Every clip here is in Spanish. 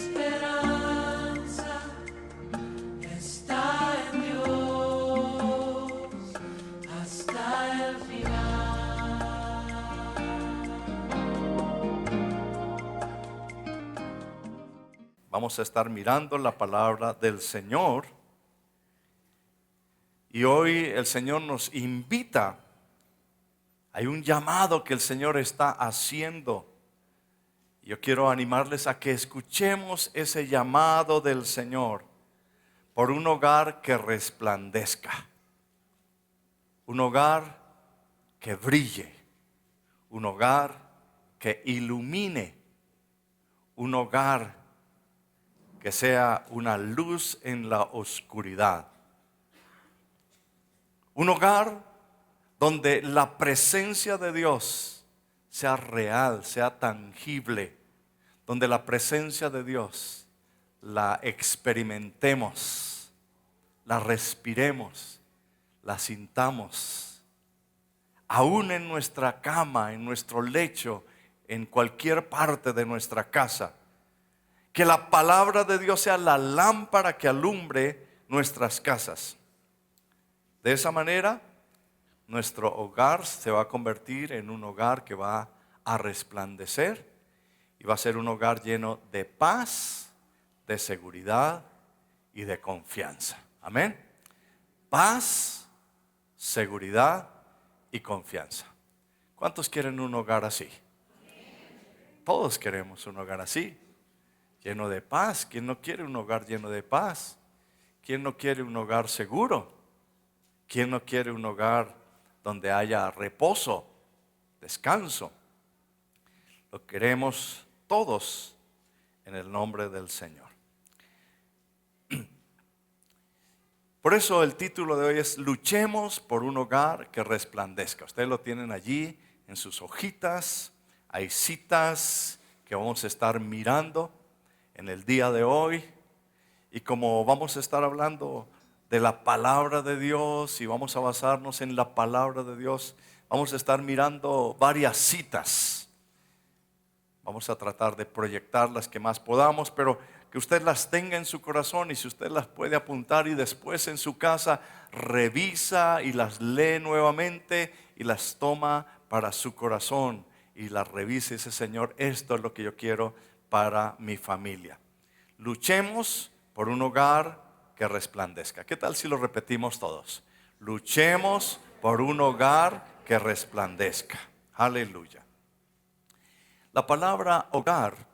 esperanza está en Dios hasta el final. Vamos a estar mirando la palabra del Señor. Y hoy el Señor nos invita. Hay un llamado que el Señor está haciendo. Yo quiero animarles a que escuchemos ese llamado del Señor por un hogar que resplandezca. Un hogar que brille. Un hogar que ilumine. Un hogar que sea una luz en la oscuridad. Un hogar donde la presencia de Dios sea real, sea tangible. Donde la presencia de Dios la experimentemos, la respiremos, la sintamos. Aún en nuestra cama, en nuestro lecho, en cualquier parte de nuestra casa. Que la palabra de Dios sea la lámpara que alumbre nuestras casas. De esa manera, nuestro hogar se va a convertir en un hogar que va a resplandecer y va a ser un hogar lleno de paz, de seguridad y de confianza. Amén. Paz, seguridad y confianza. ¿Cuántos quieren un hogar así? Todos queremos un hogar así, lleno de paz. ¿Quién no quiere un hogar lleno de paz? ¿Quién no quiere un hogar seguro? ¿Quién no quiere un hogar donde haya reposo, descanso? Lo queremos todos en el nombre del Señor. Por eso el título de hoy es Luchemos por un hogar que resplandezca. Ustedes lo tienen allí en sus hojitas. Hay citas que vamos a estar mirando en el día de hoy. Y como vamos a estar hablando de la palabra de Dios y vamos a basarnos en la palabra de Dios, vamos a estar mirando varias citas. Vamos a tratar de proyectar las que más podamos, pero que usted las tenga en su corazón, y si usted las puede apuntar y después en su casa revisa y las lee nuevamente y las toma para su corazón y las revisa y dice: Señor, esto es lo que yo quiero para mi familia. Luchemos por un hogar que resplandezca. ¿Qué tal si lo repetimos todos? Luchemos por un hogar que resplandezca. Aleluya. La palabra hogar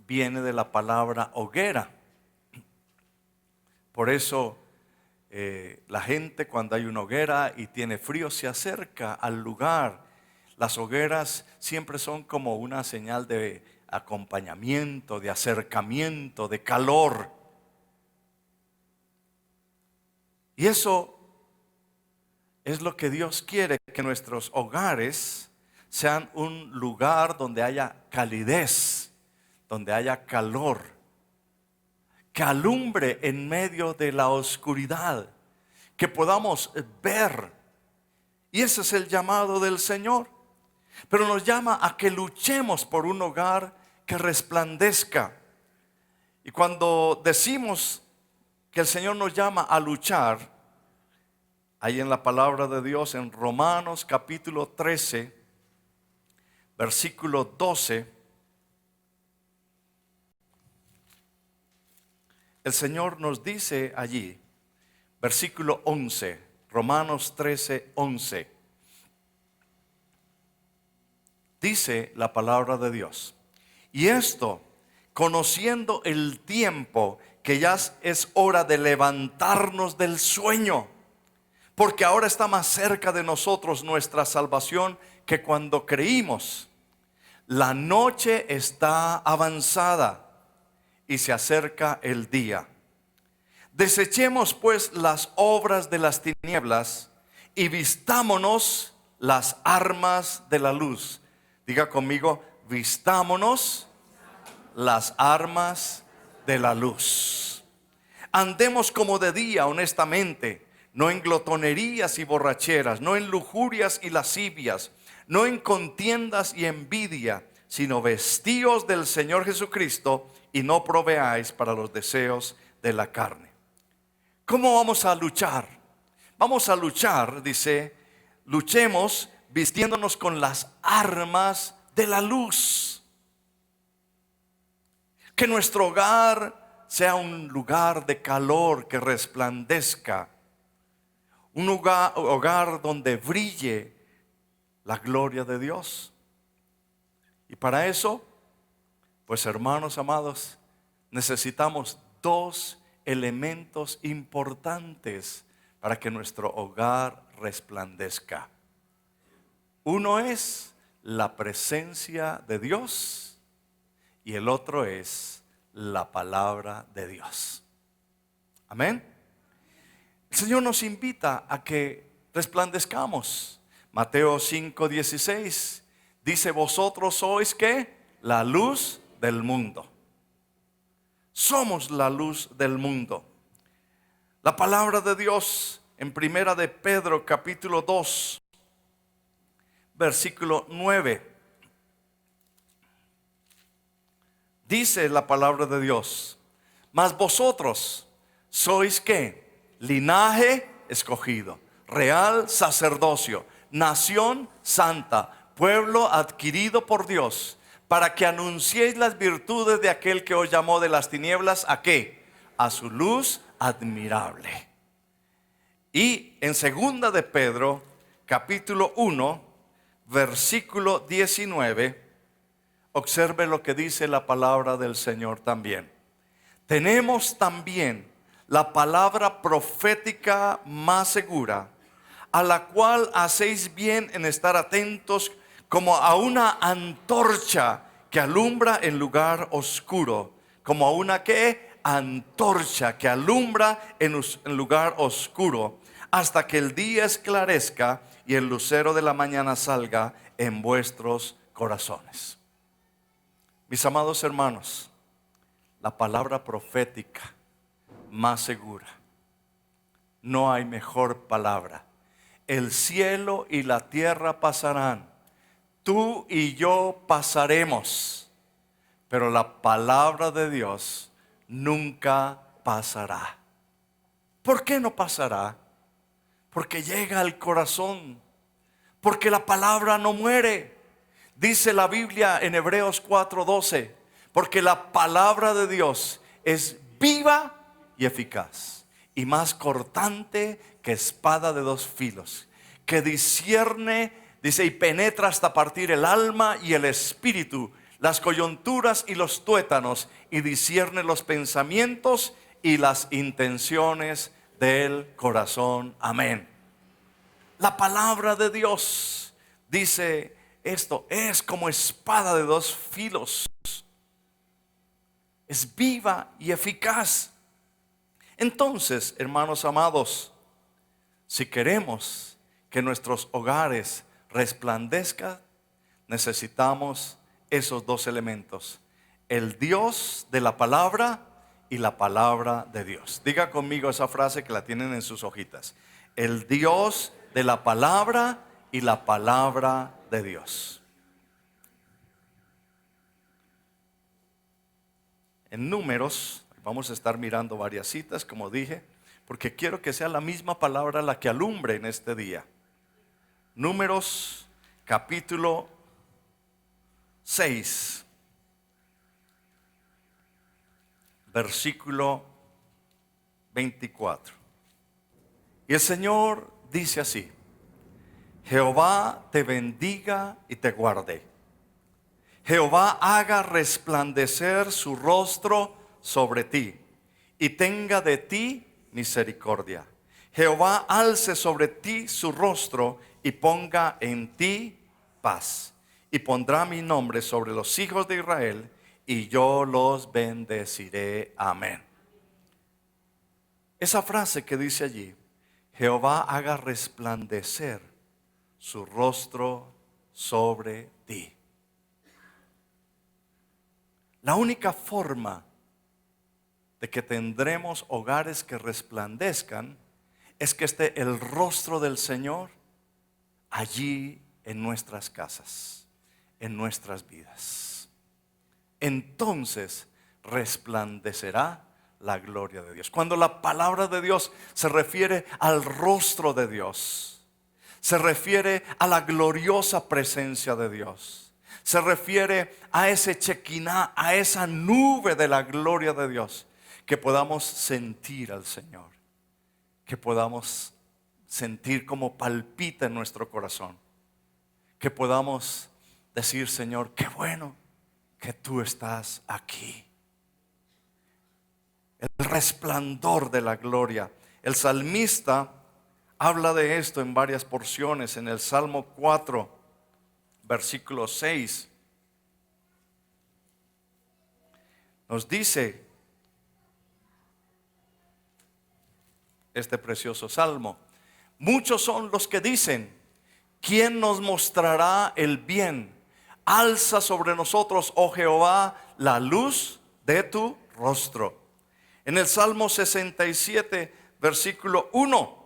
viene de la palabra hoguera. Por eso la gente, cuando hay una hoguera y tiene frío, se acerca al lugar. Las hogueras siempre son como una señal de acompañamiento, de acercamiento, de calor. Y eso es lo que Dios quiere, que nuestros hogares sean un lugar donde haya calidez, donde haya calor, que alumbre en medio de la oscuridad, que podamos ver. Y ese es el llamado del Señor. Pero nos llama a que luchemos por un hogar que resplandezca. Y cuando decimos que el Señor nos llama a luchar, ahí en la palabra de Dios, en Romanos capítulo 13, versículo 12, el Señor nos dice allí, versículo 11, Romanos 13, 11, dice la palabra de Dios: y esto, conociendo el tiempo, que ya es hora de levantarnos del sueño, porque ahora está más cerca de nosotros nuestra salvación que cuando creímos. La noche está avanzada y se acerca el día. Desechemos pues las obras de las tinieblas y vistámonos las armas de la luz. Diga conmigo: vistámonos las armas de la luz. Andemos como de día, honestamente, no en glotonerías y borracheras, no en lujurias y lascivias, no en contiendas y envidia, sino vestíos del Señor Jesucristo y no proveáis para los deseos de la carne. ¿Cómo vamos a luchar? Vamos a luchar, dice, luchemos vistiéndonos con las armas de la luz. Que nuestro hogar sea un lugar de calor que resplandezca. Un hogar donde brille la gloria de Dios. Y para eso, pues hermanos amados, necesitamos dos elementos importantes para que nuestro hogar resplandezca. Uno es la presencia de Dios y el otro es la palabra de Dios. Amén. El Señor nos invita a que resplandezcamos. Mateo 5:16 dice: vosotros sois ¿qué? La luz del mundo. Somos la luz del mundo. La palabra de Dios en Primera de Pedro capítulo 2 versículo 9 dice la palabra de Dios: mas vosotros sois ¿qué? Linaje escogido, real sacerdocio, nación santa, pueblo adquirido por Dios, para que anunciéis las virtudes de aquel que os llamó de las tinieblas ¿a qué? A su luz admirable. Y en segunda de Pedro capítulo 1 versículo 19, observe lo que dice la palabra del Señor también. Tenemos también la palabra profética más segura, a la cual hacéis bien en estar atentos como a una antorcha que alumbra en lugar oscuro, como a una ¿qué? Antorcha que alumbra en lugar oscuro, hasta que el día esclarezca y el lucero de la mañana salga en vuestros corazones. Mis amados hermanos, la palabra profética más segura, no hay mejor palabra. El cielo y la tierra pasarán, tú y yo pasaremos, pero la palabra de Dios nunca pasará. ¿Por qué no pasará? Porque llega al corazón, porque la palabra no muere. Dice la Biblia en Hebreos 4:12, porque la palabra de Dios es viva y eficaz, y más cortante que espada de dos filos, que discierne, dice, y penetra hasta partir el alma y el espíritu, las coyunturas y los tuétanos, y discierne los pensamientos y las intenciones del corazón. Amén. La palabra de Dios, dice esto, es como espada de dos filos, es viva y eficaz. Entonces, hermanos amados, si queremos que nuestros hogares resplandezcan, necesitamos esos dos elementos: el Dios de la palabra y la palabra de Dios. Diga conmigo esa frase que la tienen en sus hojitas: el Dios de la palabra y la palabra de Dios. En Números, vamos a estar mirando varias citas, como dije, porque quiero que sea la misma palabra la que alumbre en este día. Números capítulo 6, versículo 24. Y el Señor dice así: Jehová te bendiga y te guarde. Jehová haga resplandecer su rostro sobre ti y tenga de ti misericordia. Jehová alce sobre ti su rostro y ponga en ti paz. Y pondrá mi nombre sobre los hijos de Israel y yo los bendeciré. Amén. Esa frase que dice allí: Jehová haga resplandecer su rostro sobre ti. La única forma de que tendremos hogares que resplandezcan es que esté el rostro del Señor allí en nuestras casas, en nuestras vidas. Entonces resplandecerá la gloria de Dios. Cuando la palabra de Dios se refiere al rostro de Dios, se refiere a la gloriosa presencia de Dios, se refiere a ese Shekinah, a esa nube de la gloria de Dios, que podamos sentir al Señor, que podamos sentir como palpita en nuestro corazón, que podamos decir: Señor, qué bueno que tú estás aquí. El resplandor de la gloria. El salmista habla de esto en varias porciones. En el Salmo 4, versículo 6, nos dice este precioso salmo: muchos son los que dicen, ¿quién nos mostrará el bien? Alza sobre nosotros, oh Jehová, la luz de tu rostro. En el Salmo 67, versículo 1,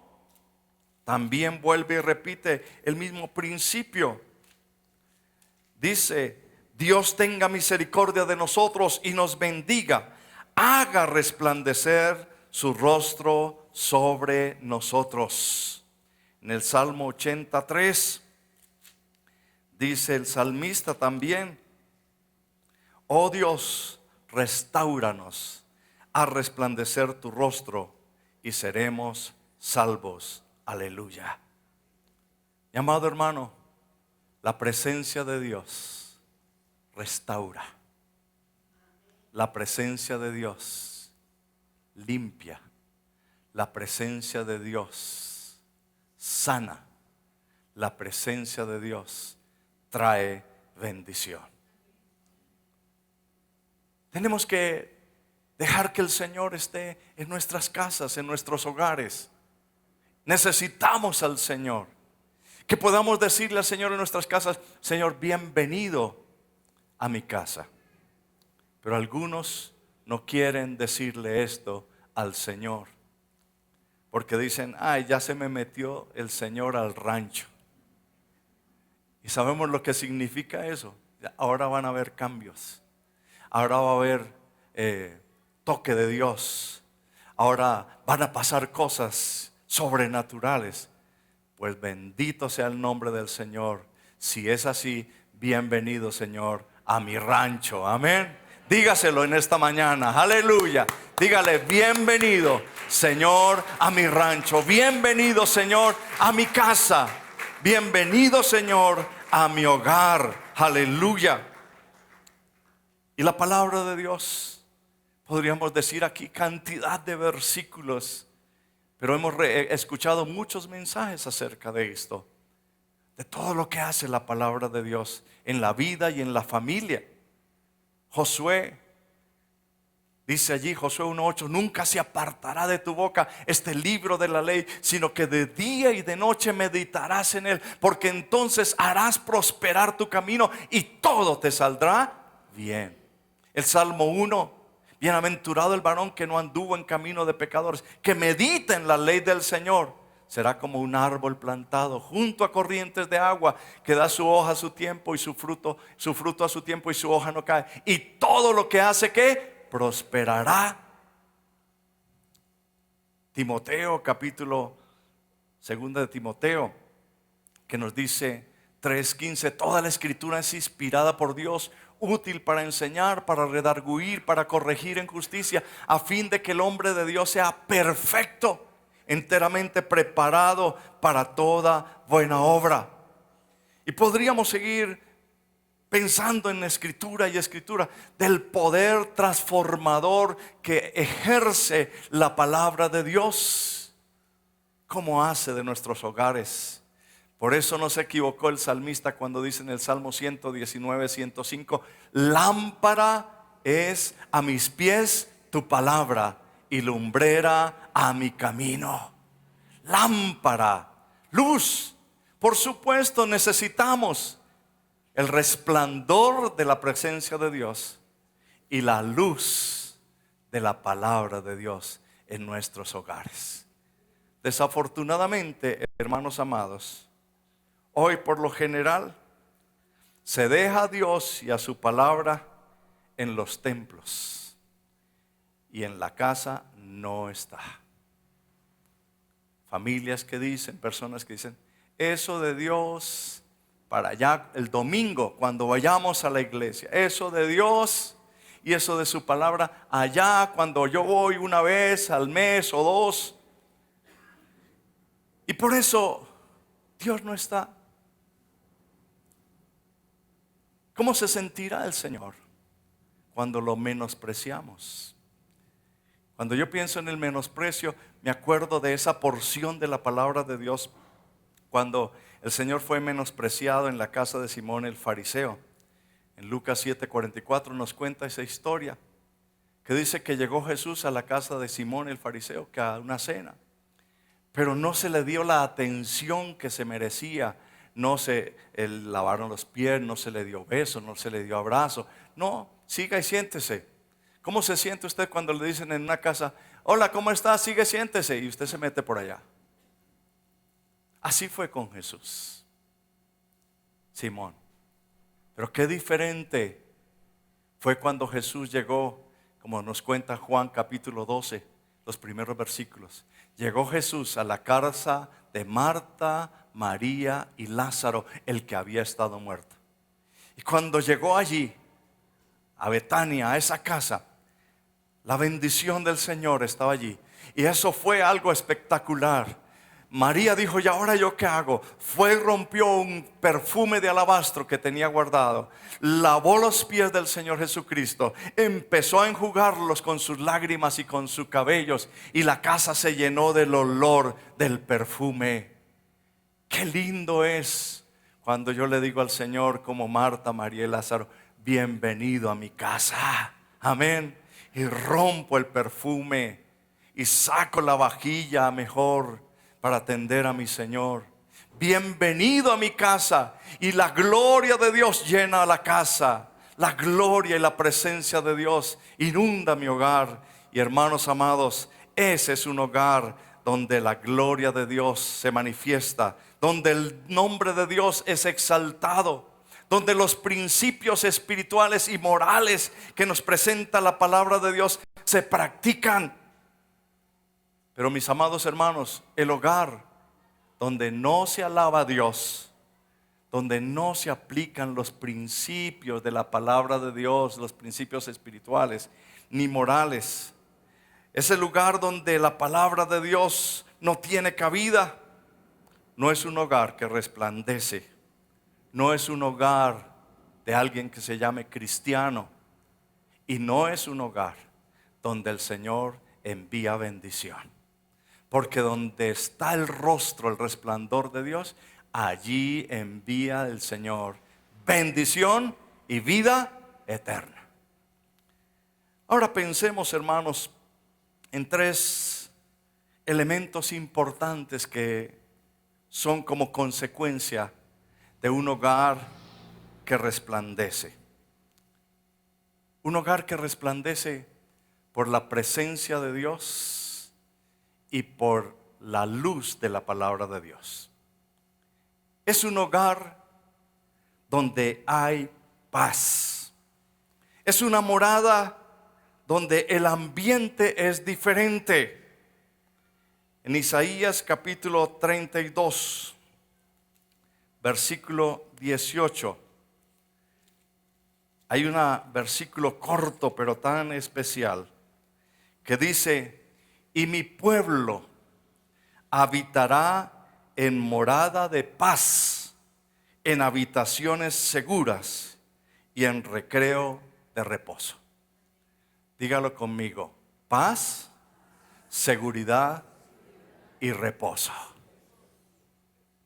también vuelve y repite el mismo principio. Dice: Dios tenga misericordia de nosotros y nos bendiga, haga resplandecer su rostro sobre nosotros. En el Salmo 83 dice el salmista también: oh Dios, restáuranos, a resplandecer tu rostro y seremos salvos. Aleluya. Mi amado hermano, la presencia de Dios restaura. La presencia de Dios limpia. La presencia de Dios sana. La presencia de Dios trae bendición. Tenemos que dejar que el Señor esté en nuestras casas, en nuestros hogares. Necesitamos al Señor. Que podamos decirle al Señor en nuestras casas: Señor, bienvenido a mi casa. Pero algunos no quieren decirle esto al Señor, porque dicen: ay, ya se me metió el Señor al rancho. Y sabemos lo que significa eso. Ahora van a haber cambios. Ahora va a haber toque de Dios. Ahora van a pasar cosas sobrenaturales. Pues bendito sea el nombre del Señor. Si es así, bienvenido, Señor, a mi rancho. Amén. Dígaselo en esta mañana. Aleluya. Dígale: bienvenido, Señor, a mi rancho. Bienvenido, Señor, a mi casa. Bienvenido, Señor, a mi hogar. Aleluya. Y la palabra de Dios, podríamos decir aquí cantidad de versículos, pero hemos escuchado muchos mensajes acerca de esto, de todo lo que hace la palabra de Dios en la vida y en la familia. Josué, dice allí, Josué 1:8: nunca se apartará de tu boca este libro de la ley, sino que de día y de noche meditarás en él, porque entonces harás prosperar tu camino y todo te saldrá bien. El Salmo 1: bienaventurado el varón que no anduvo en camino de pecadores, que medita en la ley del Señor. Será como un árbol plantado junto a corrientes de agua, que da su hoja a su tiempo y su fruto a su tiempo, y su hoja no cae. Y todo lo que hace, ¿qué? Prosperará. Timoteo, capítulo 2 de Timoteo, que nos dice 3:15: toda la escritura es inspirada por Dios, útil para enseñar, para redarguir, para corregir en justicia, a fin de que el hombre de Dios sea perfecto, enteramente preparado para toda buena obra. Y podríamos seguir pensando en escritura y escritura del poder transformador que ejerce la palabra de Dios, como hace de nuestros hogares. Por eso no se equivocó el salmista cuando dice en el Salmo 119, 105: lámpara es a mis pies tu palabra y lumbrera a mi camino. Lámpara, luz. Por supuesto necesitamos el resplandor de la presencia de Dios y la luz de la palabra de Dios en nuestros hogares. Desafortunadamente, hermanos amados, hoy por lo general Se deja a Dios y a su palabra en los templos, y en la casa no está. Familias que dicen, personas que dicen, eso de Dios para allá el domingo cuando vayamos a la iglesia, eso de Dios y eso de su palabra allá cuando yo voy una vez al mes o dos. Y por eso Dios no está. ¿Cómo se sentirá el Señor cuando lo menospreciamos? Cuando yo pienso en el menosprecio, me acuerdo de esa porción de la palabra de Dios cuando el Señor fue menospreciado en la casa de Simón el fariseo. En Lucas 7:44 nos cuenta esa historia, que dice que llegó Jesús a la casa de Simón el fariseo, que a una cena, pero no se le dio la atención que se merecía. No se lavaron los pies, no se le dio beso, no se le dio abrazo. No, siga y siéntese. ¿Cómo se siente usted cuando le dicen en una casa, hola, ¿cómo está? Sigue, siéntese, y usted se mete por allá? Así fue con Jesús, Simón. Pero qué diferente fue cuando Jesús llegó, como nos cuenta Juan capítulo 12, los primeros versículos. Llegó Jesús a la casa de Marta, María y Lázaro, el que había estado muerto. Y cuando llegó allí, a Betania, a esa casa, la bendición del Señor estaba allí. Y eso fue algo espectacular. María dijo, ¿y ahora yo qué hago? Fue y rompió un perfume de alabastro que tenía guardado. Lavó los pies del Señor Jesucristo. Empezó a enjugarlos con sus lágrimas y con sus cabellos. Y la casa se llenó del olor del perfume. Qué lindo es cuando yo le digo al Señor, como Marta, María y Lázaro, bienvenido a mi casa. Amén. Y rompo el perfume y saco la vajilla mejor para atender a mi Señor. Bienvenido a mi casa. Y la gloria de Dios llena la casa. La gloria y la presencia de Dios inunda mi hogar. Y hermanos amados, ese es un hogar donde la gloria de Dios se manifiesta, donde el nombre de Dios es exaltado, donde los principios espirituales y morales que nos presenta la palabra de Dios se practican. Pero mis amados hermanos, el hogar donde no se alaba a Dios, donde no se aplican los principios de la palabra de Dios, los principios espirituales ni morales, es el lugar donde la palabra de Dios no tiene cabida. No es un hogar que resplandece, no es un hogar de alguien que se llame cristiano, y no es un hogar donde el Señor envía bendición. Porque donde está el rostro, el resplandor de Dios, allí envía el Señor bendición y vida eterna. Ahora pensemos, hermanos, en tres elementos importantes que son como consecuencia de un hogar que resplandece. Un hogar que resplandece por la presencia de Dios y por la luz de la palabra de Dios. Es un hogar donde hay paz. Es una morada donde el ambiente es diferente. En Isaías capítulo 32, versículo 18, hay un versículo corto pero tan especial que dice, y mi pueblo habitará en morada de paz, en habitaciones seguras y en recreo de reposo. Dígalo conmigo, paz, seguridad y reposo.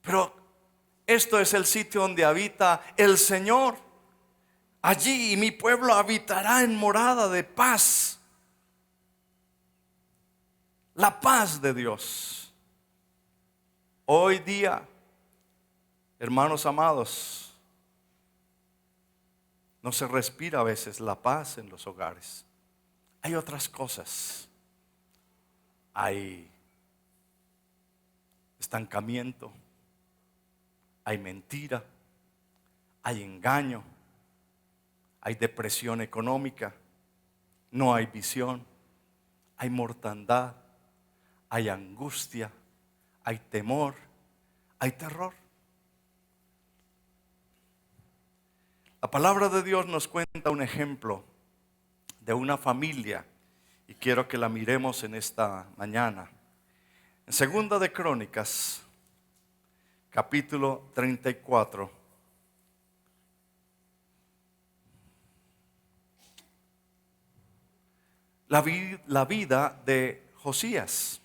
Pero esto es el sitio donde habita el Señor. Allí mi pueblo habitará en morada de paz. La paz de Dios. Hoy día, hermanos amados, no se respira a veces la paz en los hogares. Hay otras cosas. Hay estancamiento, hay mentira, hay engaño, hay depresión económica, no hay visión, hay mortandad, hay angustia, hay temor, hay terror. La palabra de Dios nos cuenta un ejemplo de una familia y quiero que la miremos en esta mañana. En Segunda de Crónicas, capítulo 34. La vida de Josías.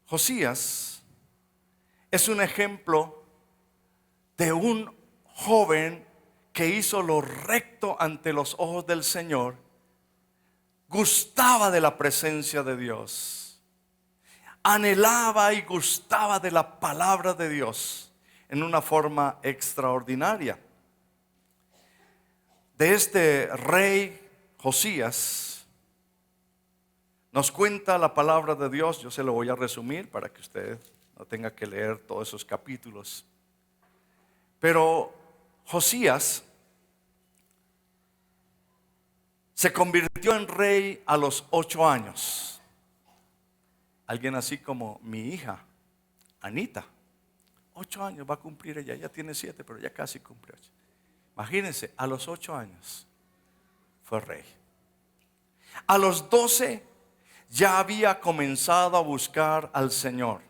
Josías es un ejemplo de un joven que hizo lo recto ante los ojos del Señor, gustaba de la presencia de Dios, anhelaba y gustaba de la palabra de Dios en una forma extraordinaria. De este rey Josías nos cuenta la palabra de Dios. Yo se lo voy a resumir para que usted no tenga que leer todos esos capítulos. Pero Josías se convirtió en rey a los 8 años. Alguien así como mi hija, Anita. 8 años va a cumplir ella. Ella tiene 7, pero ya casi cumple 8. Imagínense, a los 8 años fue rey. A los 12 ya había comenzado a buscar al Señor.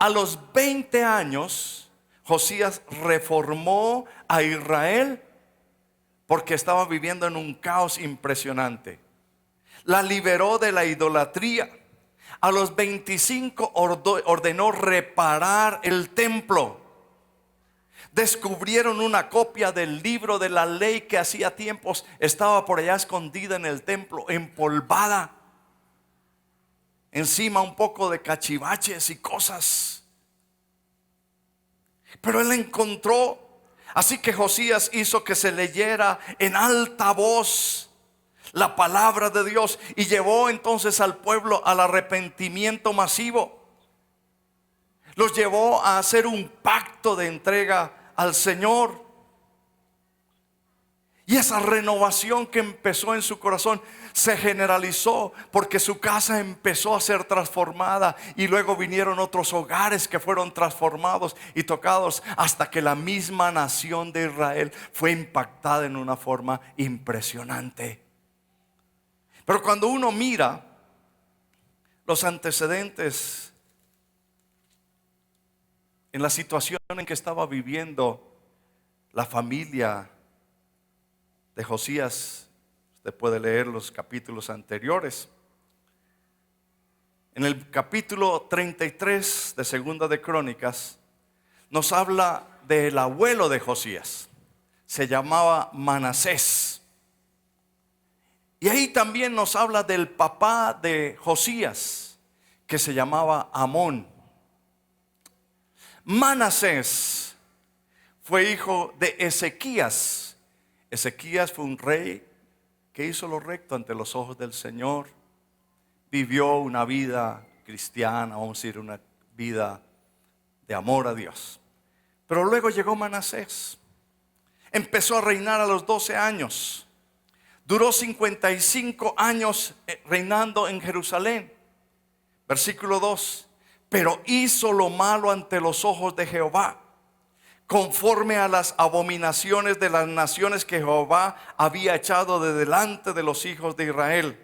A los 20 años, Josías reformó a Israel porque estaba viviendo en un caos impresionante. La liberó de la idolatría. A los 25 ordenó reparar el templo. Descubrieron una copia del libro de la ley que hacía tiempos estaba por allá escondida en el templo, empolvada. Encima un poco de cachivaches y cosas. Pero él la encontró. Así que Josías hizo que se leyera en alta voz la palabra de Dios y llevó entonces al pueblo al arrepentimiento masivo. Los llevó a hacer un pacto de entrega al Señor. Y esa renovación que empezó en su corazón se generalizó porque su casa empezó a ser transformada y luego vinieron otros hogares que fueron transformados y tocados hasta que la misma nación de Israel fue impactada en una forma impresionante. Pero cuando uno mira los antecedentes en la situación en que estaba viviendo la familia de Josías, usted puede leer los capítulos anteriores. En el capítulo 33 de Segunda de Crónicas nos habla del abuelo de Josías. Se llamaba Manasés. Y ahí también nos habla del papá de Josías, que se llamaba Amón. Manasés fue hijo de Ezequías. Ezequías fue un rey que hizo lo recto ante los ojos del Señor. Vivió una vida cristiana, vamos a decir, una vida de amor a Dios. Pero luego llegó Manasés. Empezó a reinar a los 12 años. Duró 55 años reinando en Jerusalén. Versículo 2. Pero hizo lo malo ante los ojos de Jehová, conforme a las abominaciones de las naciones que Jehová había echado de delante de los hijos de Israel.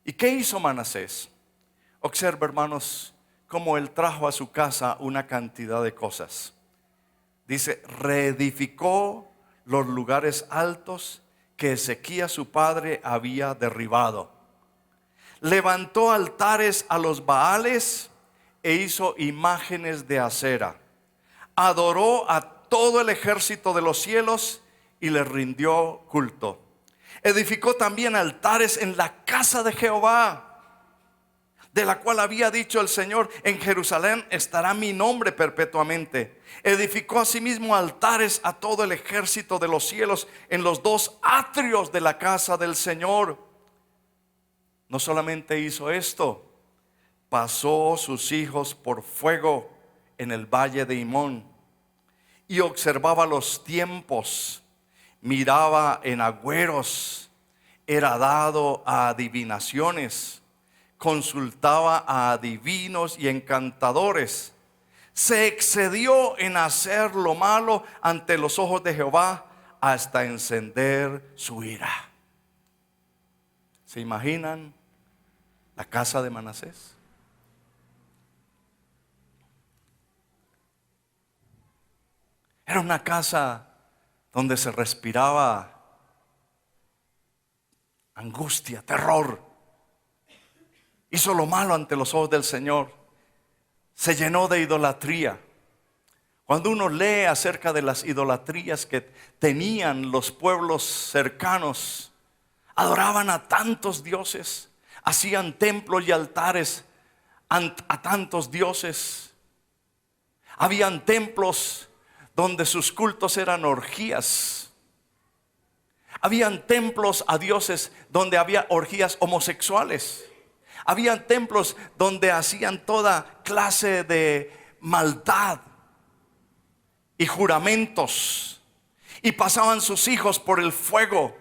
¿Y qué hizo Manasés? Observa, hermanos, cómo él trajo a su casa una cantidad de cosas. Dice, reedificó los lugares altos que Ezequías su padre había derribado. Levantó altares a los Baales e hizo imágenes de acera. Adoró a todo el ejército de los cielos y le rindió culto. Edificó también altares en la casa de Jehová, de la cual había dicho el Señor, en Jerusalén estará mi nombre perpetuamente. Edificó asimismo altares a todo el ejército de los cielos en los 2 atrios de la casa del Señor. No solamente hizo esto, pasó sus hijos por fuego en el valle de Himón y observaba los tiempos, miraba en agüeros, era dado a adivinaciones, consultaba a adivinos y encantadores. Se excedió en hacer lo malo ante los ojos de Jehová hasta encender su ira. ¿Se imaginan la casa de Manasés? Era una casa donde se respiraba angustia, terror. Hizo lo malo ante los ojos del Señor. Se llenó de idolatría. Cuando uno lee acerca de las idolatrías que tenían los pueblos cercanos, adoraban a tantos dioses, hacían templos y altares a tantos dioses. Habían templos donde sus cultos eran orgías. Habían templos a dioses donde había orgías homosexuales. Habían templos donde hacían toda clase de maldad y juramentos, y pasaban sus hijos por el fuego,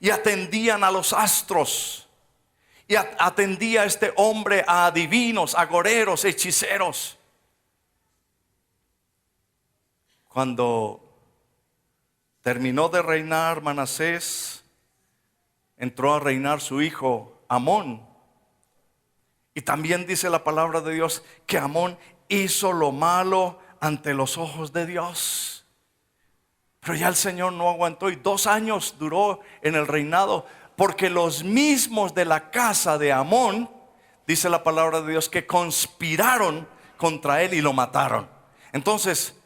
y atendían a los astros, y atendía este hombre a adivinos, agoreros, hechiceros. Cuando terminó de reinar Manasés, entró a reinar su hijo Amón. Y también dice la palabra de Dios que Amón hizo lo malo ante los ojos de Dios. Pero ya el Señor no aguantó y 2 años duró en el reinado, porque los mismos de la casa de Amón, dice la palabra de Dios, que conspiraron contra él y lo mataron. Entonces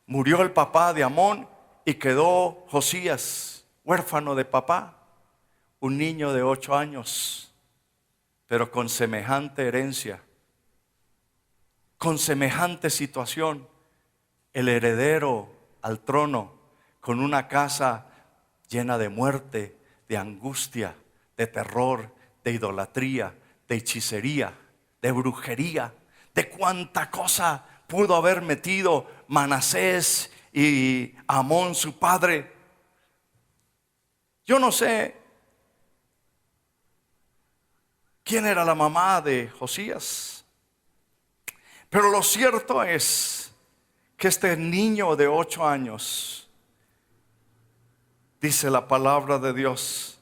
murió el papá de Amón y quedó Josías huérfano de papá, un niño de 8 años, pero con semejante herencia, con semejante situación, el heredero al trono, con una casa llena de muerte, de angustia, de terror, de idolatría, de hechicería, de brujería, de cuánta cosa pudo haber metido Manasés y Amón su padre. Yo no sé quién era la mamá de Josías, pero lo cierto es que este niño de 8 años, dice la palabra de Dios,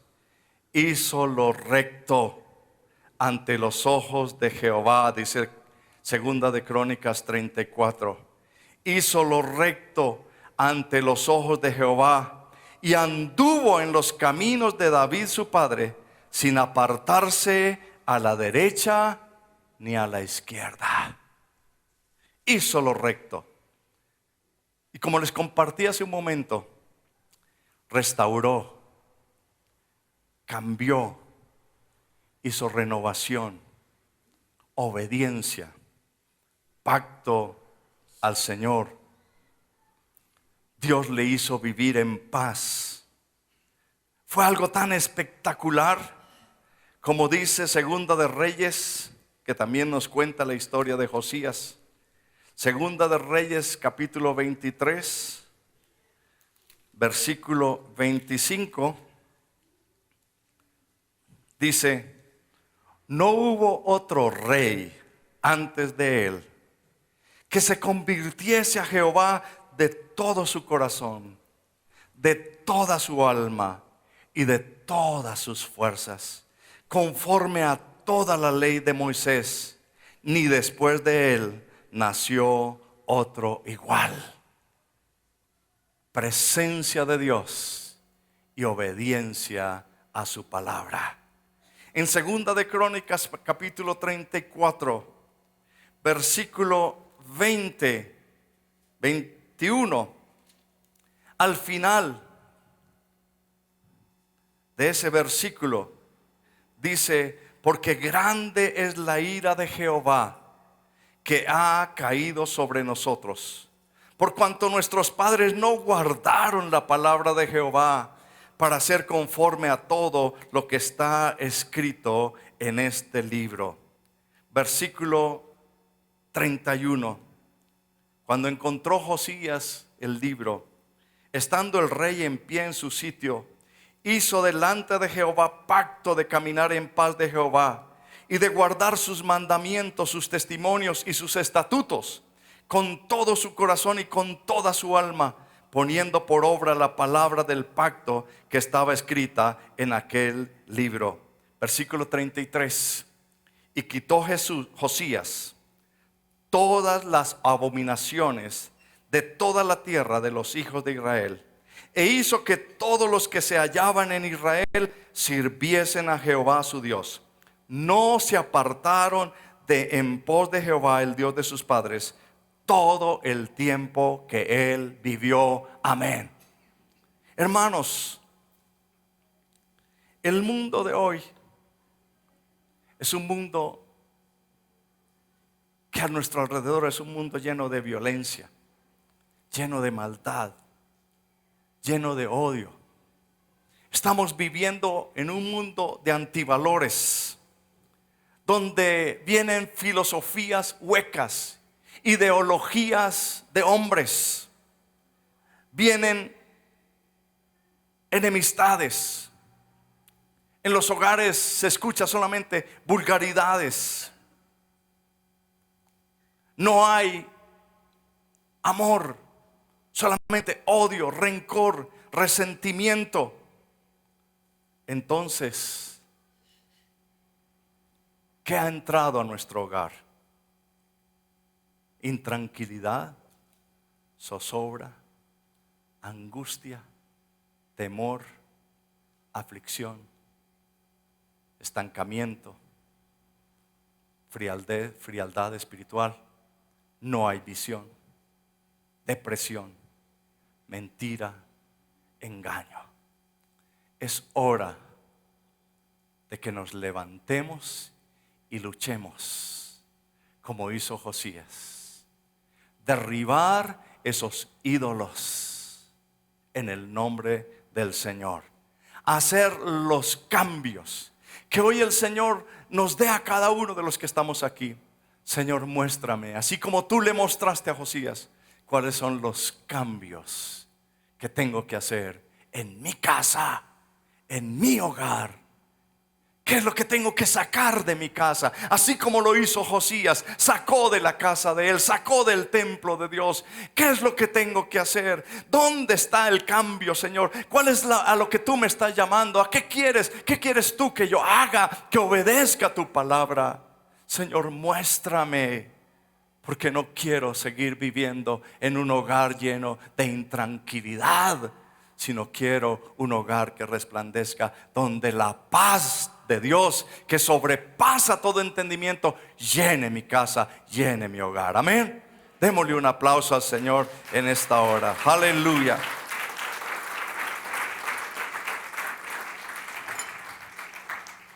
hizo lo recto ante los ojos de Jehová. Dice Segunda de Crónicas 34. Hizo lo recto ante los ojos de Jehová y anduvo en los caminos de David su padre, sin apartarse a la derecha ni a la izquierda. Hizo lo recto. Y como les compartí hace un momento, restauró, cambió, hizo renovación, obediencia, pacto al Señor. Dios le hizo vivir en paz. Fue algo tan espectacular, como dice Segunda de Reyes, que también nos cuenta la historia de Josías. Segunda de Reyes, capítulo 23, versículo 25, dice: no hubo otro rey antes de él que se convirtiese a Jehová de todo su corazón, de toda su alma y de todas sus fuerzas, conforme a toda la ley de Moisés, ni después de él nació otro igual. Presencia de Dios y obediencia a su palabra. En Segunda de Crónicas, capítulo 34, versículo 21, al final de ese versículo dice: porque grande es la ira de Jehová que ha caído sobre nosotros, por cuanto nuestros padres no guardaron la palabra de Jehová para hacer conforme a todo lo que está escrito en este libro. versículo 31. Cuando encontró Josías el libro, estando el rey en pie en su sitio, hizo delante de Jehová pacto de caminar en paz de Jehová y de guardar sus mandamientos, sus testimonios y sus estatutos con todo su corazón y con toda su alma, poniendo por obra la palabra del pacto que estaba escrita en aquel libro. Versículo 33. Y quitó Josías todas las abominaciones de toda la tierra de los hijos de Israel, e hizo que todos los que se hallaban en Israel sirviesen a Jehová su Dios. No se apartaron de en pos de Jehová, el Dios de sus padres, todo el tiempo que él vivió. Amén. Hermanos, el mundo de hoy es un mundo que a nuestro alrededor es un mundo lleno de violencia, lleno de maldad, lleno de odio. Estamos viviendo en un mundo de antivalores, donde vienen filosofías huecas, ideologías de hombres, vienen enemistades. En los hogares se escucha solamente vulgaridades. No hay amor, solamente odio, rencor, resentimiento. Entonces, ¿qué ha entrado a nuestro hogar? Intranquilidad, zozobra, angustia, temor, aflicción, estancamiento, frialdad espiritual. No hay visión, depresión, mentira, engaño. Es hora de que nos levantemos y luchemos como hizo Josías. Derribar esos ídolos en el nombre del Señor. Hacer los cambios que hoy el Señor nos dé a cada uno de los que estamos aquí. Señor, muéstrame, así como tú le mostraste a Josías, cuáles son los cambios que tengo que hacer en mi casa, en mi hogar. ¿Qué es lo que tengo que sacar de mi casa? Así como lo hizo Josías, sacó de la casa de él, sacó del templo de Dios. ¿Qué es lo que tengo que hacer? ¿Dónde está el cambio, Señor? ¿Cuál es a lo que tú me estás llamando? ¿A qué quieres? ¿Qué quieres tú que yo haga? Que obedezca tu palabra. Señor, muéstrame, porque no quiero seguir viviendo en un hogar lleno de intranquilidad, sino quiero un hogar que resplandezca, donde la paz de Dios, que sobrepasa todo entendimiento, llene mi casa, llene mi hogar. Amén. Démosle un aplauso al Señor en esta hora. Aleluya.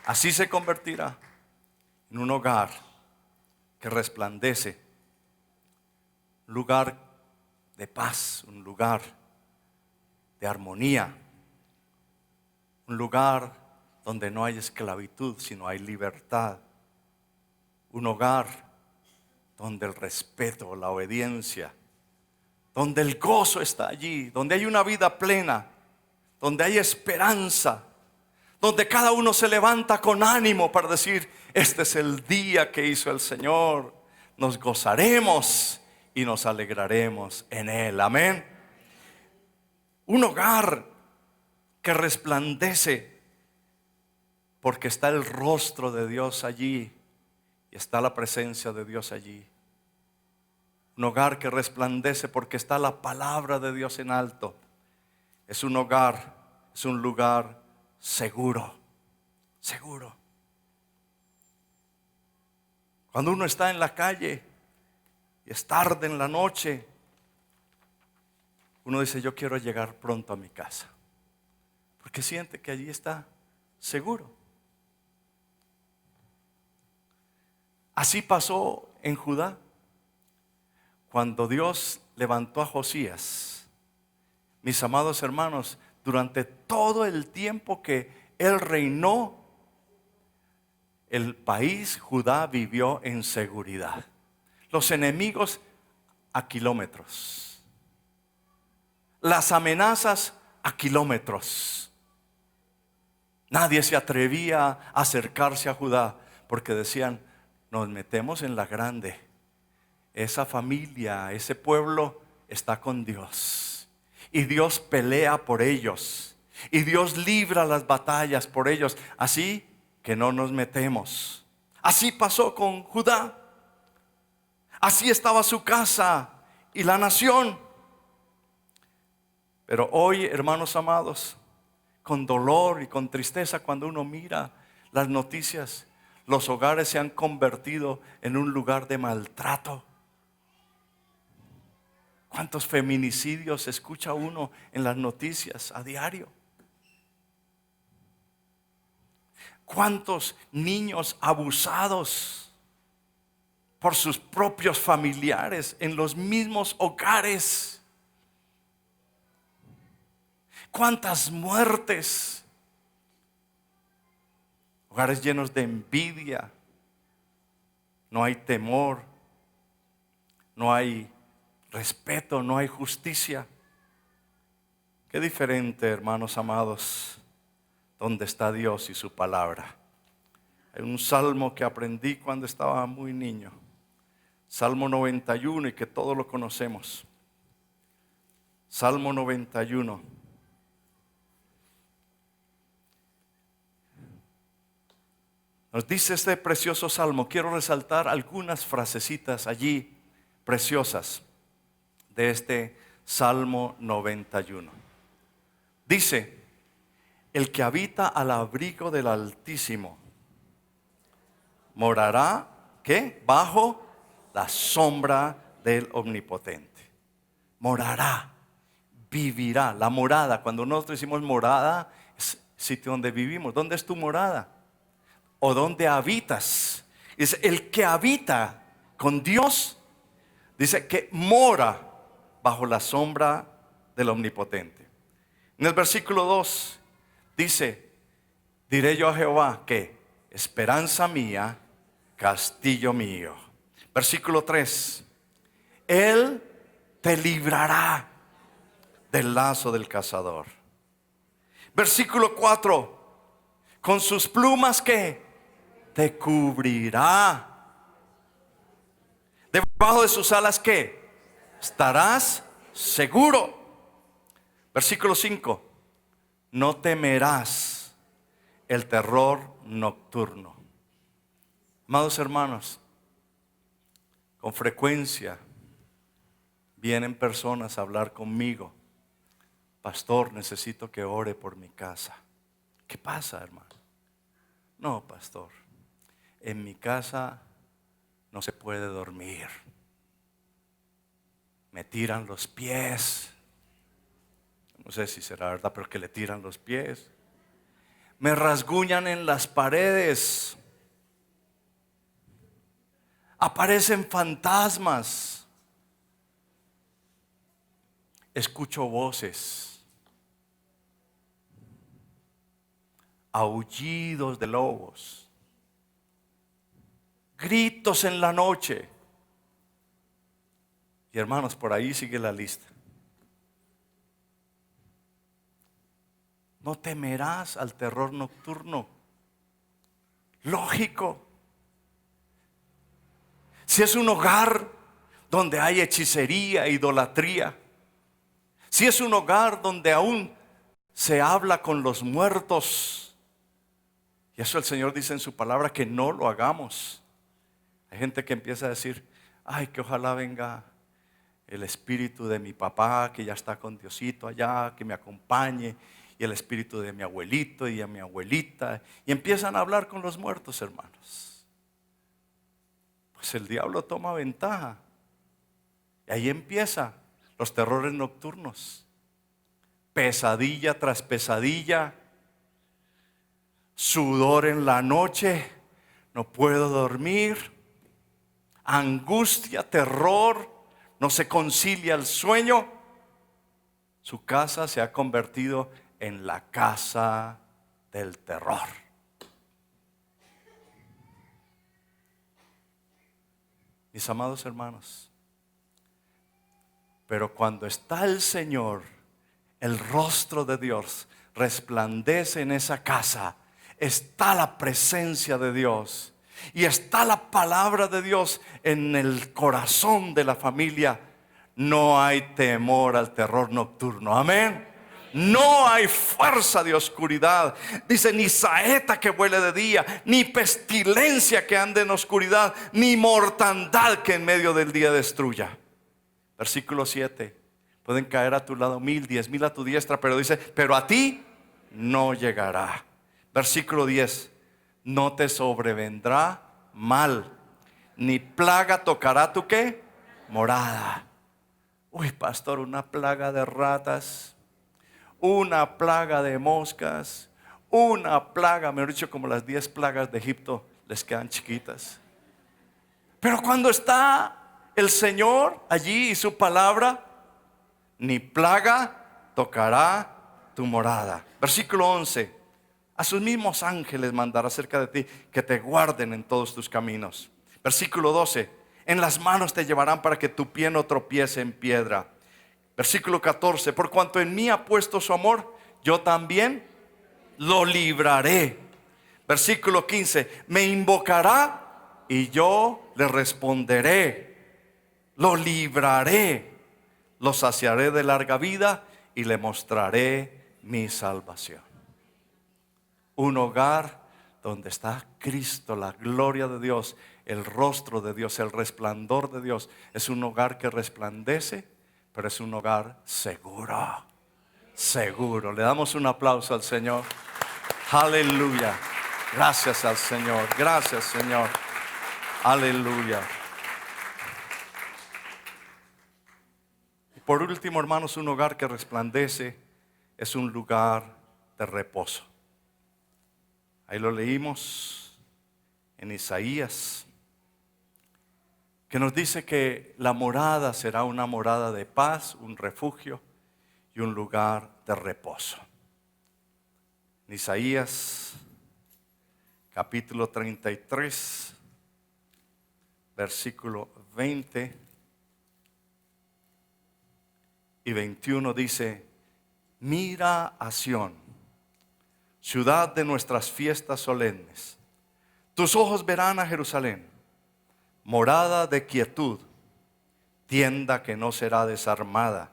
Así se convertirá en un hogar que resplandece, un lugar de paz, un lugar de armonía, un lugar donde no hay esclavitud, sino hay libertad, un hogar donde el respeto, la obediencia, donde el gozo está allí, donde hay una vida plena, donde hay esperanza, donde cada uno se levanta con ánimo para decir: este es el día que hizo el Señor, nos gozaremos y nos alegraremos en él. Amén. Un hogar que resplandece porque está el rostro de Dios allí y está la presencia de Dios allí. Un hogar que resplandece porque está la palabra de Dios en alto. Es un hogar, es un lugar seguro, seguro. Cuando uno está en la calle y es tarde en la noche, uno dice: yo quiero llegar pronto a mi casa, porque siente que allí está seguro. Así pasó en Judá. Cuando Dios levantó a Josías, mis amados hermanos, durante todo el tiempo que él reinó, el país Judá vivió en seguridad. Los enemigos a kilómetros. Las amenazas a kilómetros. Nadie se atrevía a acercarse a Judá porque decían, nos metemos en la grande. Esa familia, ese pueblo está con Dios. Y Dios pelea por ellos. Y Dios libra las batallas por ellos. Así que no nos metemos. Así pasó con Judá. Así estaba su casa y la nación. Pero hoy, hermanos amados, con dolor y con tristeza, cuando uno mira las noticias, los hogares se han convertido en un lugar de maltrato. ¿Cuántos feminicidios escucha uno en las noticias a diario? ¿Cuántos niños abusados por sus propios familiares en los mismos hogares? ¿Cuántas muertes? Hogares llenos de envidia. No hay temor. No hay respeto, no hay justicia. Qué diferente, hermanos amados, donde está Dios y su palabra. Hay un salmo que aprendí cuando estaba muy niño. Salmo 91, y que todos lo conocemos. Salmo 91. Nos dice este precioso salmo. Quiero resaltar algunas frasecitas allí preciosas de este Salmo 91. Dice, el que habita al abrigo del Altísimo morará, ¿qué? Bajo la sombra del Omnipotente. Morará, vivirá. La morada, cuando nosotros decimos morada, es sitio donde vivimos. ¿Dónde es tu morada? ¿O dónde habitas? Es el que habita con Dios, dice que mora bajo la sombra del Omnipotente. En el versículo 2 dice, diré yo a Jehová que esperanza mía, castillo mío. Versículo 3, Él te librará del lazo del cazador. Versículo 4, con sus plumas que te cubrirá. Debajo de sus alas que estarás seguro. Versículo 5, no temerás el terror nocturno. Amados hermanos, con frecuencia vienen personas a hablar conmigo. Pastor, necesito que ore por mi casa. ¿Qué pasa, hermano? No, pastor, en mi casa no se puede dormir. Me tiran los pies. No sé si será verdad, pero que le tiran los pies. Me rasguñan en las paredes. Aparecen fantasmas. Escucho voces. Aullidos de lobos. Gritos en la noche. Y hermanos, por ahí sigue la lista. No temerás al terror nocturno. Lógico. Si es un hogar donde hay hechicería, idolatría. Si es un hogar donde aún se habla con los muertos. Y eso el Señor dice en su palabra que no lo hagamos. Hay gente que empieza a decir, ay, que ojalá venga el espíritu de mi papá que ya está con Diosito allá, que me acompañe, y el espíritu de mi abuelito y de mi abuelita, y empiezan a hablar con los muertos, hermanos. Pues el diablo toma ventaja, y ahí empieza los terrores nocturnos, pesadilla tras pesadilla, sudor en la noche, no puedo dormir, angustia, terror, no se concilia el sueño. Su casa se ha convertido en la casa del terror. Mis amados hermanos, pero cuando está el Señor, el rostro de Dios resplandece en esa casa, está la presencia de Dios y está la palabra de Dios en el corazón de la familia. No hay temor al terror nocturno. Amén. No hay fuerza de oscuridad. Dice, ni saeta que vuele de día, ni pestilencia que ande en oscuridad, ni mortandad que en medio del día destruya. Versículo 7. Pueden caer a tu lado 1000, 10,000 a tu diestra, pero dice, pero a ti no llegará. Versículo 10. No te sobrevendrá mal, ni plaga tocará tu ¿qué? Morada. Uy, pastor, una plaga de ratas, una plaga de moscas, una plaga, mejor dicho, como las 10 plagas de Egipto, les quedan chiquitas. Pero cuando está el Señor allí y su palabra, ni plaga tocará tu morada. Versículo 11. A sus mismos ángeles mandará cerca de ti, que te guarden en todos tus caminos. Versículo 12. En las manos te llevarán para que tu pie no tropiece en piedra. Versículo 14. Por cuanto en mí ha puesto su amor, yo también lo libraré. Versículo 15. Me invocará y yo le responderé. Lo libraré. Lo saciaré de larga vida y le mostraré mi salvación. Un hogar donde está Cristo, la gloria de Dios, el rostro de Dios, el resplandor de Dios. Es un hogar que resplandece, pero es un hogar seguro. Seguro. Le damos un aplauso al Señor. Aleluya. Gracias al Señor. Gracias, Señor. Aleluya. Y por último, hermanos, un hogar que resplandece es un lugar de reposo. Ahí lo leímos en Isaías, que nos dice que la morada será una morada de paz, un refugio y un lugar de reposo. En Isaías capítulo 33, versículo 20 y 21 dice, mira a Sión, ciudad de nuestras fiestas solemnes. Tus ojos verán a Jerusalén, morada de quietud, tienda que no será desarmada,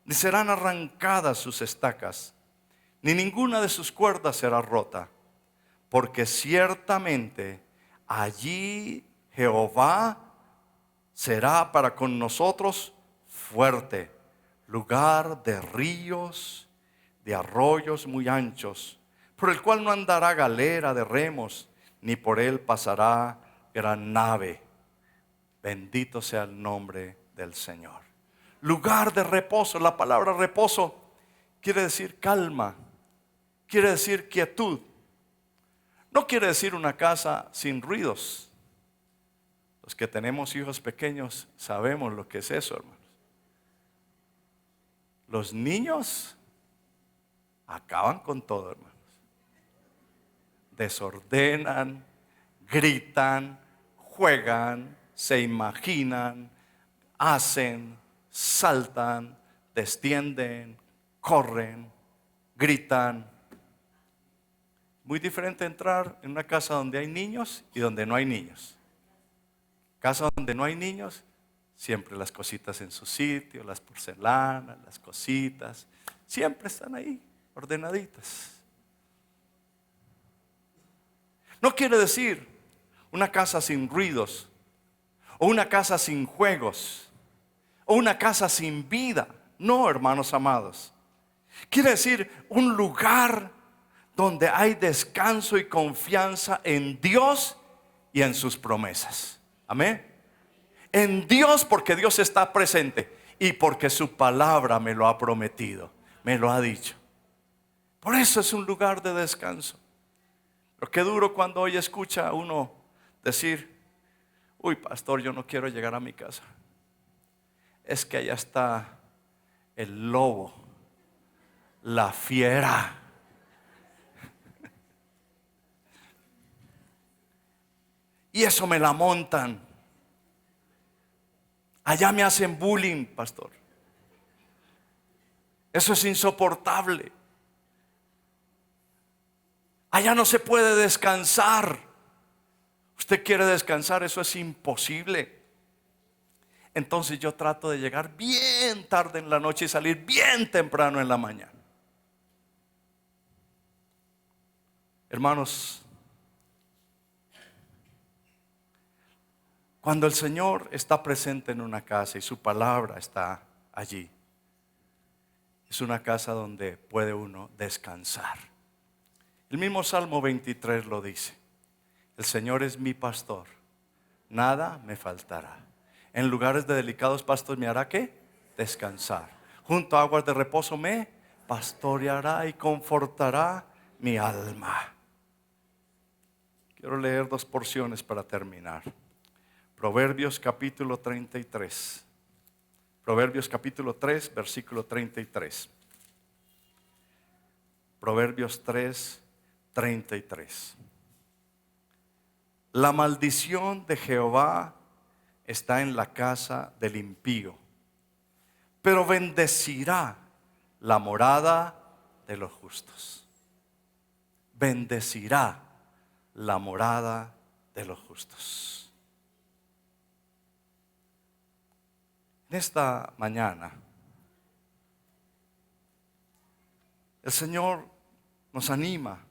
ni serán arrancadas sus estacas, ni ninguna de sus cuerdas será rota, porque ciertamente allí Jehová será para con nosotros fuerte, lugar de ríos, de arroyos muy anchos, por el cual no andará galera de remos, ni por él pasará gran nave. Bendito sea el nombre del Señor. Lugar de reposo. La palabra reposo quiere decir calma, quiere decir quietud. No quiere decir una casa sin ruidos. Los que tenemos hijos pequeños sabemos lo que es eso, hermanos. Los niños acaban con todo, hermanos. Desordenan, gritan, juegan, se imaginan, hacen, saltan, descienden, corren, gritan. Muy diferente entrar en una casa donde hay niños y donde no hay niños. Casa donde no hay niños, siempre las cositas en su sitio, las porcelanas, las cositas, siempre están ahí, ordenaditas. No quiere decir una casa sin ruidos, o una casa sin juegos, o una casa sin vida. No, hermanos amados. Quiere decir un lugar donde hay descanso y confianza en Dios y en sus promesas. Amén. En Dios, porque Dios está presente y porque su palabra me lo ha prometido, me lo ha dicho. Por eso es un lugar de descanso. Pero qué duro cuando hoy escucha a uno decir, uy, pastor, yo no quiero llegar a mi casa. Es que allá está el lobo, la fiera. Y eso me la montan. Allá me hacen bullying, pastor. Eso es insoportable. Allá no se puede descansar. Usted quiere descansar, eso es imposible. Entonces yo trato de llegar bien tarde en la noche y salir bien temprano en la mañana. Hermanos, cuando el Señor está presente en una casa y su palabra está allí, es una casa donde puede uno descansar. El mismo Salmo 23 lo dice: el Señor es mi pastor, nada me faltará. En lugares de delicados pastos me hará ¿qué? Descansar. Junto a aguas de reposo me pastoreará y confortará mi alma. Quiero leer 2 porciones para terminar. Proverbios capítulo 33. Proverbios capítulo 3, versículo 33. Proverbios 3, 33. La maldición de Jehová está en la casa del impío, pero bendecirá la morada de los justos. Bendecirá la morada de los justos. En esta mañana, el Señor nos anima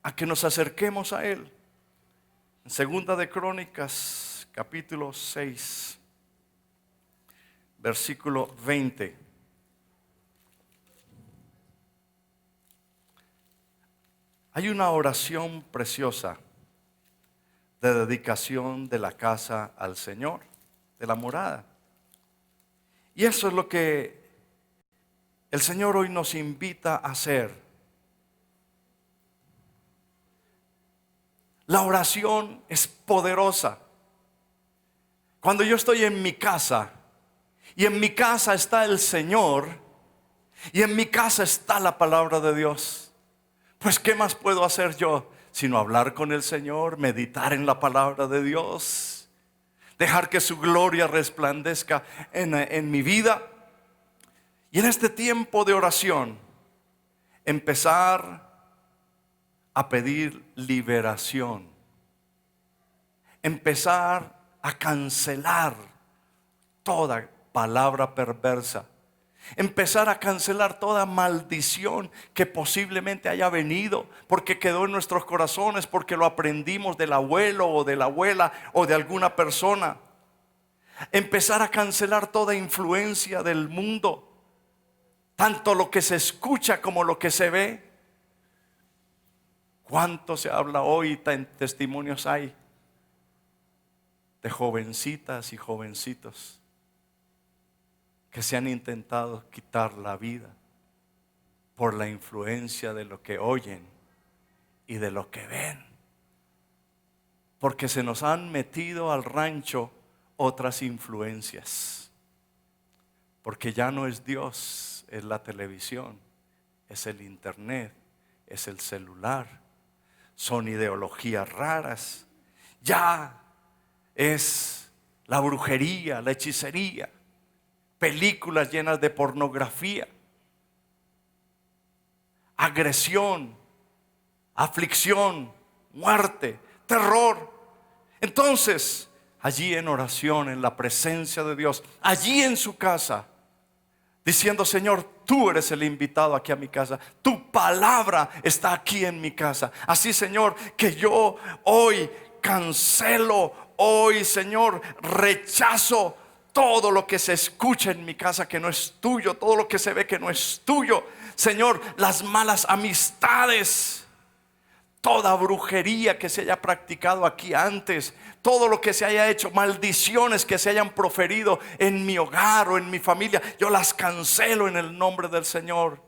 a que nos acerquemos a Él. En Segunda de Crónicas, capítulo 6, versículo 20. Hay una oración preciosa de dedicación de la casa al Señor, de la morada. Y eso es lo que el Señor hoy nos invita a hacer. La oración es poderosa. Cuando yo estoy en mi casa, y en mi casa está el Señor, y en mi casa está la palabra de Dios, pues ¿qué más puedo hacer yo sino hablar con el Señor, meditar en la palabra de Dios, dejar que su gloria resplandezca en mi vida? Y en este tiempo de oración, empezar a pedir liberación, empezar a cancelar toda palabra perversa, empezar a cancelar toda maldición que posiblemente haya venido porque quedó en nuestros corazones, porque lo aprendimos del abuelo o de la abuela o de alguna persona. Empezar a cancelar toda influencia del mundo, tanto lo que se escucha como lo que se ve. ¿Cuánto se habla hoy? Testimonios hay de jovencitas y jovencitos que se han intentado quitar la vida por la influencia de lo que oyen y de lo que ven, porque se nos han metido al rancho otras influencias, porque ya no es Dios, es la televisión, es el internet, es el celular, son ideologías raras, ya es la brujería, la hechicería, películas llenas de pornografía, agresión, aflicción, muerte, terror. Entonces, allí en oración, en la presencia de Dios, allí en su casa, diciendo: Señor, tú eres el invitado aquí a mi casa, tu palabra está aquí en mi casa. Así, Señor, que yo hoy cancelo, hoy, Señor, rechazo todo lo que se escucha en mi casa que no es tuyo, todo lo que se ve que no es tuyo. Señor, las malas amistades, toda brujería que se haya practicado aquí antes, todo lo que se haya hecho, maldiciones que se hayan proferido en mi hogar o en mi familia, yo las cancelo en el nombre del Señor.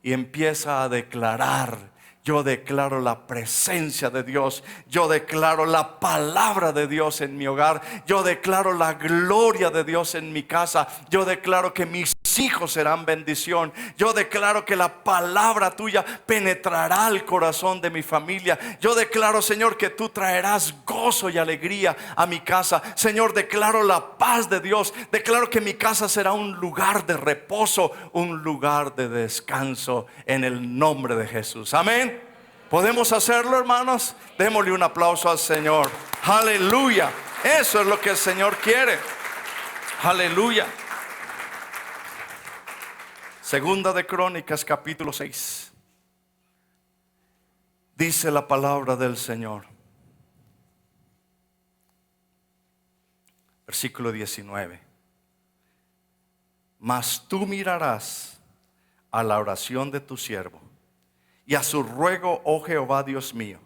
Y empieza a declarar: yo declaro la presencia de Dios, yo declaro la palabra de Dios en mi hogar, yo declaro la gloria de Dios en mi casa, yo declaro que mis mis hijos serán bendición. Yo declaro que la palabra tuya penetrará al corazón de mi familia. Yo declaro, Señor, que tú traerás gozo y alegría a mi casa. Señor, declaro la paz de Dios. Declaro que mi casa será un lugar de reposo, un lugar de descanso, en el nombre de Jesús. Amén. ¿Podemos hacerlo, hermanos? Démosle un aplauso al Señor. Aleluya. Eso es lo que el Señor quiere. Aleluya. Segunda de Crónicas, capítulo 6. Dice la palabra del Señor. Versículo 19. Mas tú mirarás a la oración de tu siervo y a su ruego, oh Jehová Dios mío,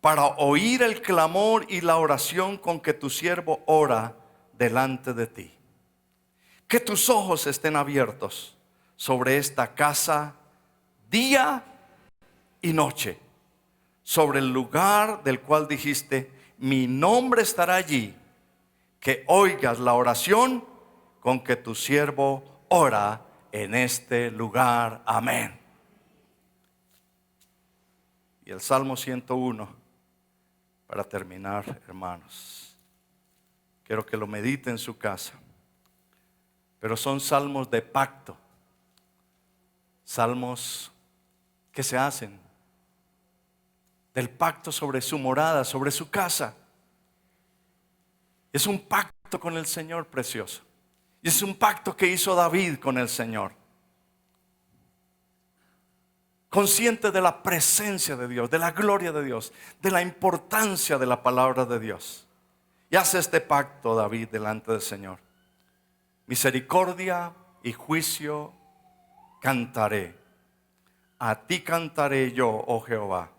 para oír el clamor y la oración con que tu siervo ora delante de ti. Que tus ojos estén abiertos sobre esta casa día y noche, sobre el lugar del cual dijiste, mi nombre estará allí. Que oigas la oración con que tu siervo ora en este lugar. Amén. Y el Salmo 101, para terminar, hermanos. Quiero que lo medite en su casa. Pero son salmos de pacto. Salmos que se hacen del pacto sobre su morada, sobre su casa. Es un pacto con el Señor precioso. Y es un pacto que hizo David con el Señor. Consciente de la presencia de Dios, de la gloria de Dios, de la importancia de la palabra de Dios. Y hace este pacto David delante del Señor. Misericordia y juicio cantaré. A ti cantaré yo, oh Jehová.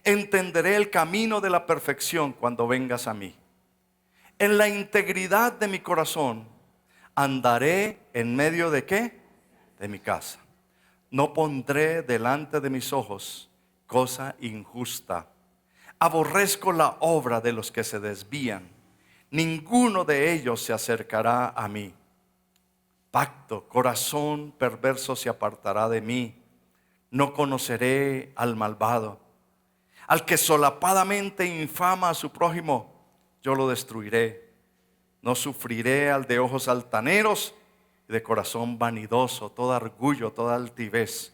Entenderé el camino de la perfección cuando vengas a mí. En la integridad de mi corazón andaré en medio de ¿qué? De mi casa. No pondré delante de mis ojos cosa injusta. Aborrezco la obra de los que se desvían. Ninguno de ellos se acercará a mí. Pacto, corazón perverso se apartará de mí. No conoceré al malvado. Al que solapadamente infama a su prójimo, yo lo destruiré. No sufriré al de ojos altaneros, de corazón vanidoso, todo orgullo, toda altivez.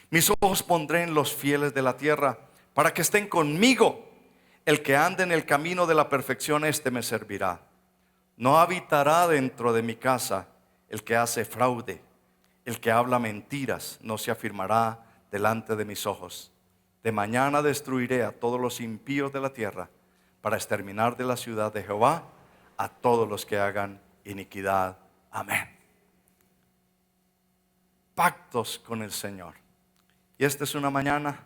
Mis ojos pondré en los fieles de la tierra, para que estén conmigo. El que ande en el camino de la perfección, este me servirá. No habitará dentro de mi casa el que hace fraude. El que habla mentiras no se afirmará delante de mis ojos. De mañana destruiré a todos los impíos de la tierra, para exterminar de la ciudad de Jehová a todos los que hagan iniquidad. Amén. Pactos con el Señor. Y esta es una mañana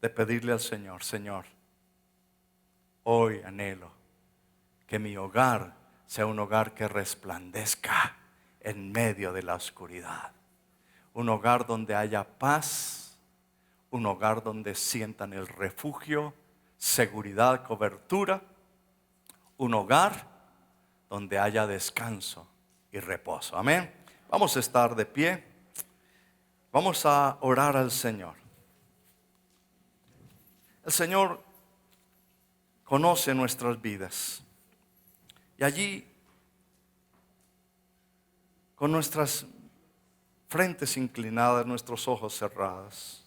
de pedirle al Señor, Señor, hoy anhelo que mi hogar sea un hogar que resplandezca en medio de la oscuridad. Un hogar donde haya paz, un hogar donde sientan el refugio, seguridad, cobertura, un hogar donde haya descanso y reposo. Amén. Vamos a estar de pie. Vamos a orar al Señor. El Señor conoce nuestras vidas. Y allí, con nuestras frentes inclinadas, nuestros ojos cerrados,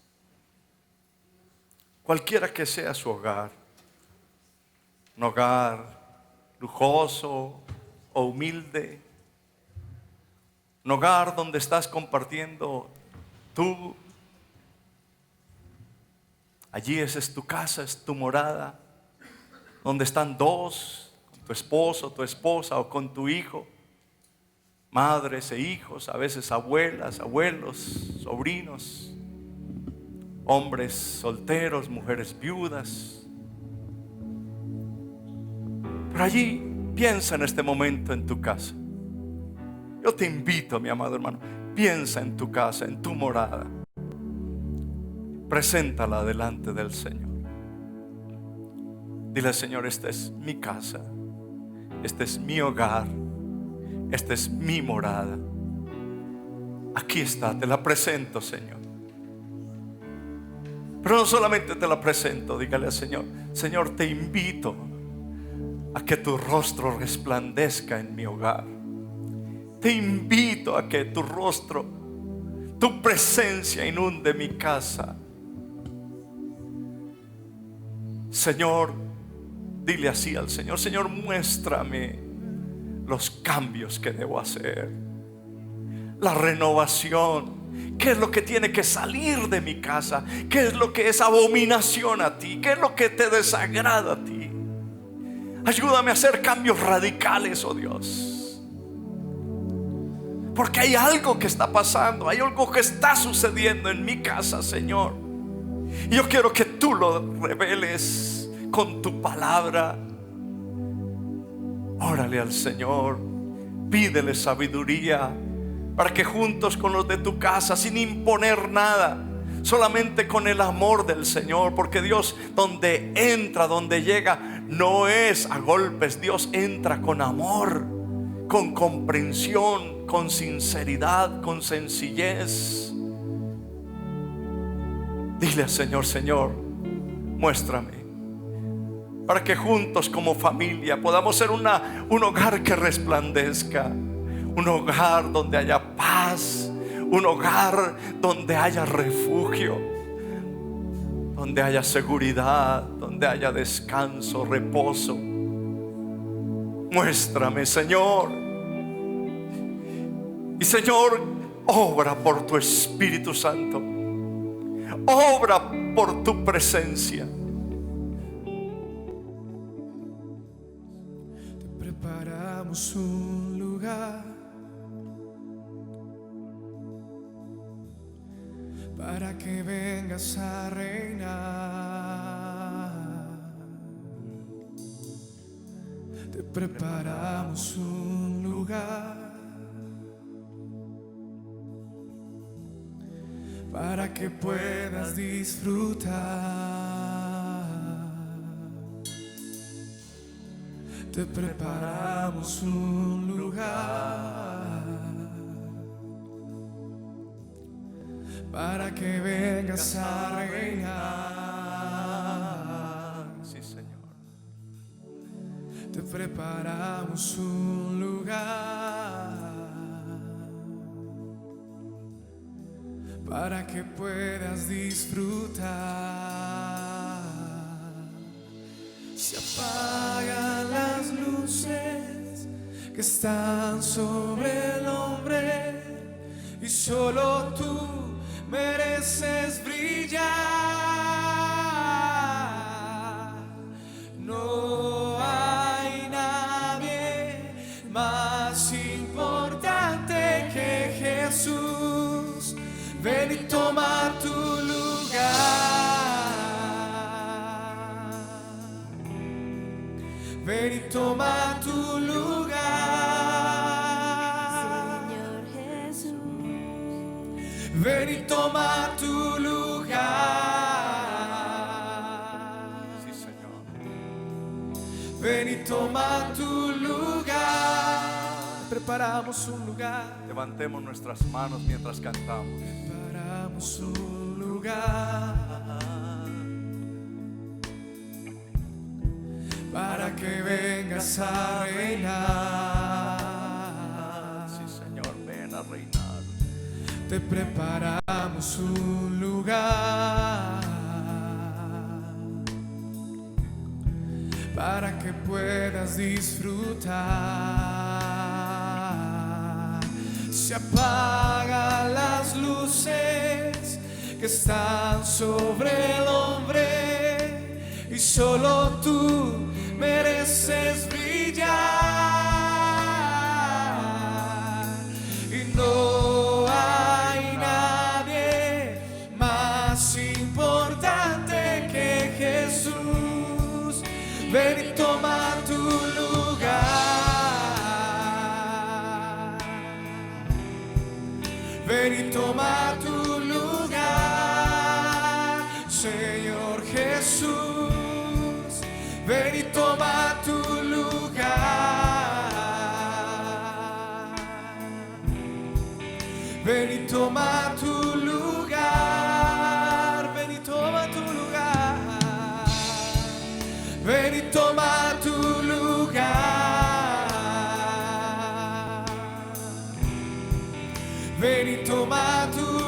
cualquiera que sea su hogar, un hogar lujoso o humilde, un hogar donde estás compartiendo tú, allí esa es tu casa, es tu morada, donde están dos, con tu esposo, tu esposa o con tu hijo, madres e hijos, a veces abuelas, abuelos, sobrinos, hombres solteros, mujeres viudas. Pero allí piensa en este momento en tu casa. Yo te invito, mi amado hermano, piensa en tu casa, en tu morada. Preséntala delante del Señor. Dile, Señor, esta es mi casa, este es mi hogar, esta es mi morada. Aquí está, te la presento, Señor. Pero no solamente te la presento, dígale al Señor: Señor, te invito a que tu rostro resplandezca en mi hogar. Te invito a que tu rostro, tu presencia inunde mi casa. Señor, dile así al Señor: Señor, muéstrame los cambios que debo hacer, la renovación. ¿Qué es lo que tiene que salir de mi casa? ¿Qué es lo que es abominación a ti? ¿Qué es lo que te desagrada a ti? Ayúdame a hacer cambios radicales, oh Dios. Porque hay algo que está pasando, hay algo que está sucediendo en mi casa, Señor. Y yo quiero que tú lo reveles con tu palabra. Órale al Señor, pídele sabiduría para que juntos con los de tu casa, sin imponer nada, solamente con el amor del Señor, porque Dios donde entra, donde llega, no es a golpes. Dios entra con amor, con comprensión, con sinceridad, con sencillez. Dile al Señor: Señor, muéstrame, para que juntos como familia podamos ser un hogar que resplandezca, un hogar donde haya paz, un hogar donde haya refugio, donde haya seguridad, donde haya descanso, reposo. Muéstrame, Señor. Y Señor, obra por tu Espíritu Santo, obra por tu presencia. Te preparamos un lugar para que vengas a reinar. Te preparamos un lugar para que puedas disfrutar. Te preparamos un lugar para que vengas a reinar. Sí, Señor. Te preparamos un lugar para que puedas disfrutar. Se apagan las luces que están sobre el hombre y solo tú mereces brillar. No hay nadie más importante que Jesús. Ven y toma tu lugar. Ven y toma tu lugar. Señor Jesús. Ven y toma tu lugar. Sí, Señor. Ven y toma tu lugar. Preparamos un lugar. Levantemos nuestras manos mientras cantamos. Preparamos un lugar para que vengas a reinar. Sí, Señor, ven a reinar. Te preparamos un lugar para que puedas disfrutar. Se apagan las luces que están sobre el hombre y solo tú mereces brillar. Y no hay nadie más importante que Jesús. Ven y toma tu lugar. Ven y toma tu lugar, Señor Jesús. Ven y toma tu lugar. Ven ven y toma tu lugar, ven y toma tu lugar, ven y toma tu lugar, ven y toma tu